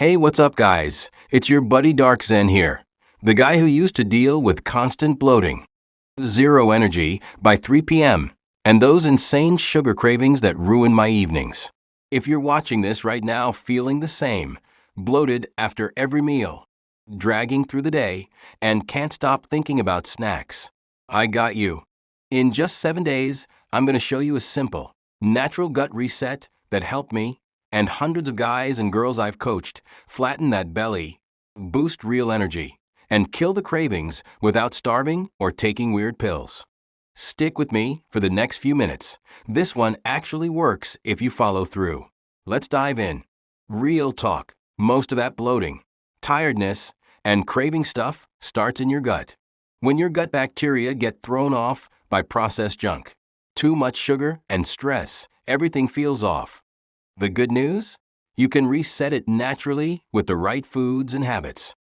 Hey, what's up, guys? It's your buddy Dark Zen here, the guy who used to deal with constant bloating, zero energy by 3 p.m., and those insane sugar cravings that ruin my evenings. If you're watching this right now feeling the same, bloated after every meal, dragging through the day, and can't stop thinking about snacks, I got you. In just 7 days, I'm going to show you a simple, natural gut reset that helped me and hundreds of guys and girls I've coached flatten that belly, boost real energy, and kill the cravings without starving or taking weird pills. Stick with me for the next few minutes. This one actually works if you follow through. Let's dive in. Real talk. Most of that bloating, tiredness, and craving stuff starts in your gut. When your gut bacteria get thrown off by processed junk, too much sugar and stress, everything feels off. The good news? You can reset it naturally with the right foods and habits.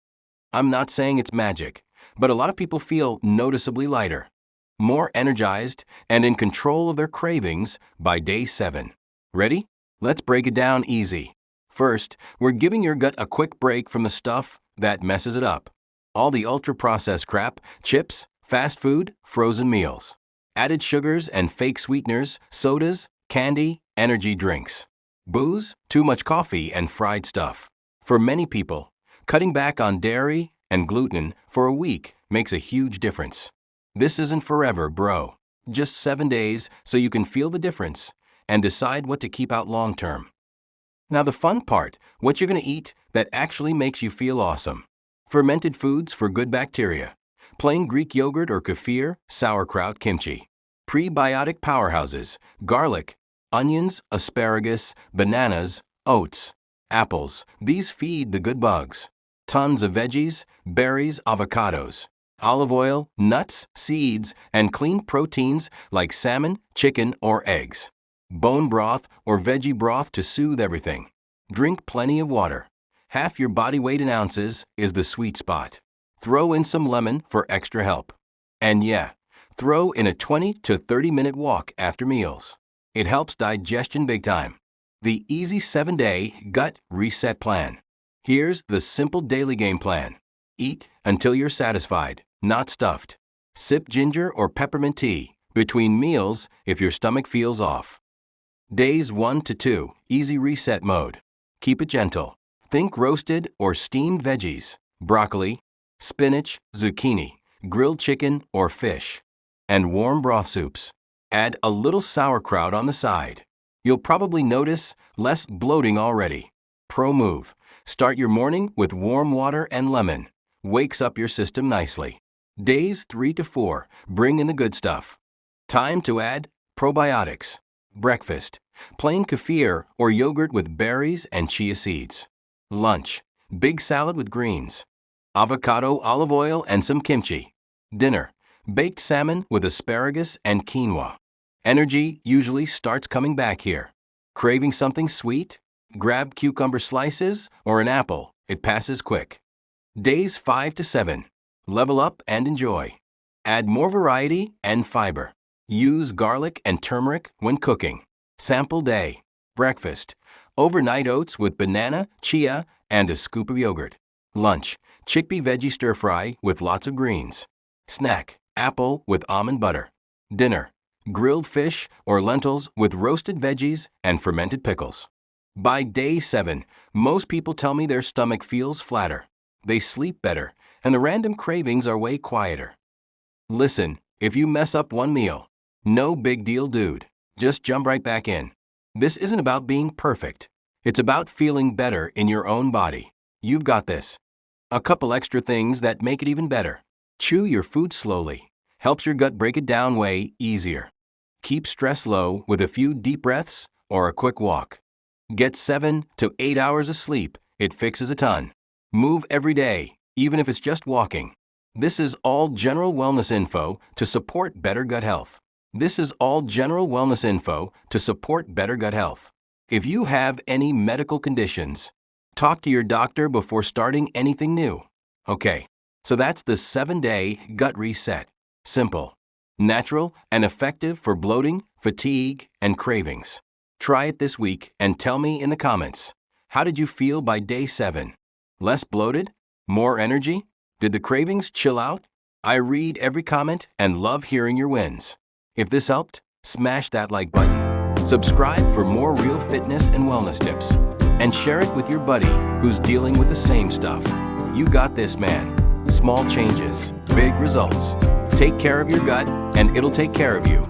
I'm not saying it's magic, but a lot of people feel noticeably lighter, more energized, and in control of their cravings by day 7. Ready? Let's break it down easy. First, we're giving your gut a quick break from the stuff that messes it up. All the ultra-processed crap, chips, fast food, frozen meals, added sugars and fake sweeteners, sodas, candy, energy drinks. Booze, too much coffee, and fried stuff. For many people, cutting back on dairy and gluten for a week makes a huge difference. This isn't forever, bro. Just 7 days so you can feel the difference and decide what to keep out long term. Now the fun part, what you're going to eat that actually makes you feel awesome. Fermented foods for good bacteria. Plain Greek yogurt or kefir, sauerkraut, kimchi. Prebiotic powerhouses, garlic, onions, asparagus, bananas, oats, apples. These feed the good bugs. Tons of veggies, berries, avocados, olive oil, nuts, seeds, and clean proteins like salmon, chicken, or eggs. Bone broth or veggie broth to soothe everything. Drink plenty of water. Half your body weight in ounces is the sweet spot. Throw in some lemon for extra help. And yeah, throw in a 20 to 30-minute walk after meals. It helps digestion big time. The easy 7-day gut reset plan. Here's the simple daily game plan. Eat until you're satisfied, not stuffed. Sip ginger or peppermint tea between meals if your stomach feels off. Days 1 to 2, easy reset mode. Keep it gentle. Think roasted or steamed veggies, broccoli, spinach, zucchini, grilled chicken or fish, and warm broth soups. Add a little sauerkraut on the side. You'll probably notice less bloating already. Pro move. Start your morning with warm water and lemon. Wakes up your system nicely. Days 3 to 4. Bring in the good stuff. Time to add probiotics. Breakfast. Plain kefir or yogurt with berries and chia seeds. Lunch. Big salad with greens. Avocado, olive oil, and some kimchi. Dinner. Baked salmon with asparagus and quinoa. Energy usually starts coming back here. Craving something sweet? Grab cucumber slices or an apple. It passes quick. Days 5 to 7. Level up and enjoy. Add more variety and fiber. Use garlic and turmeric when cooking. Sample day. Breakfast. Overnight oats with banana, chia, and a scoop of yogurt. Lunch. Chickpea veggie stir-fry with lots of greens. Snack. Apple with almond butter. Dinner. Grilled fish or lentils with roasted veggies and fermented pickles. By day 7, most people tell me their stomach feels flatter. They sleep better, and the random cravings are way quieter. Listen, if you mess up one meal, no big deal, dude. Just jump right back in. This isn't about being perfect. It's about feeling better in your own body. You've got this. A couple extra things that make it even better. Chew your food slowly. Helps your gut break it down way easier. Keep stress low with a few deep breaths or a quick walk. Get 7 to 8 hours of sleep. It fixes a ton. Move every day, even if it's just walking. This is all general wellness info to support better gut health. If you have any medical conditions, talk to your doctor before starting anything new. Okay, so that's the 7-day gut reset. Simple, natural, and effective for bloating, fatigue, and cravings. Try it this week and tell me in the comments. How did you feel by day 7? Less bloated? More energy? Did the cravings chill out? I read every comment and love hearing your wins. If this helped, smash that like button. Subscribe for more real fitness and wellness tips. And share it with your buddy who's dealing with the same stuff. You got this, man. Small changes, big results. Take care of your gut, and it'll take care of you.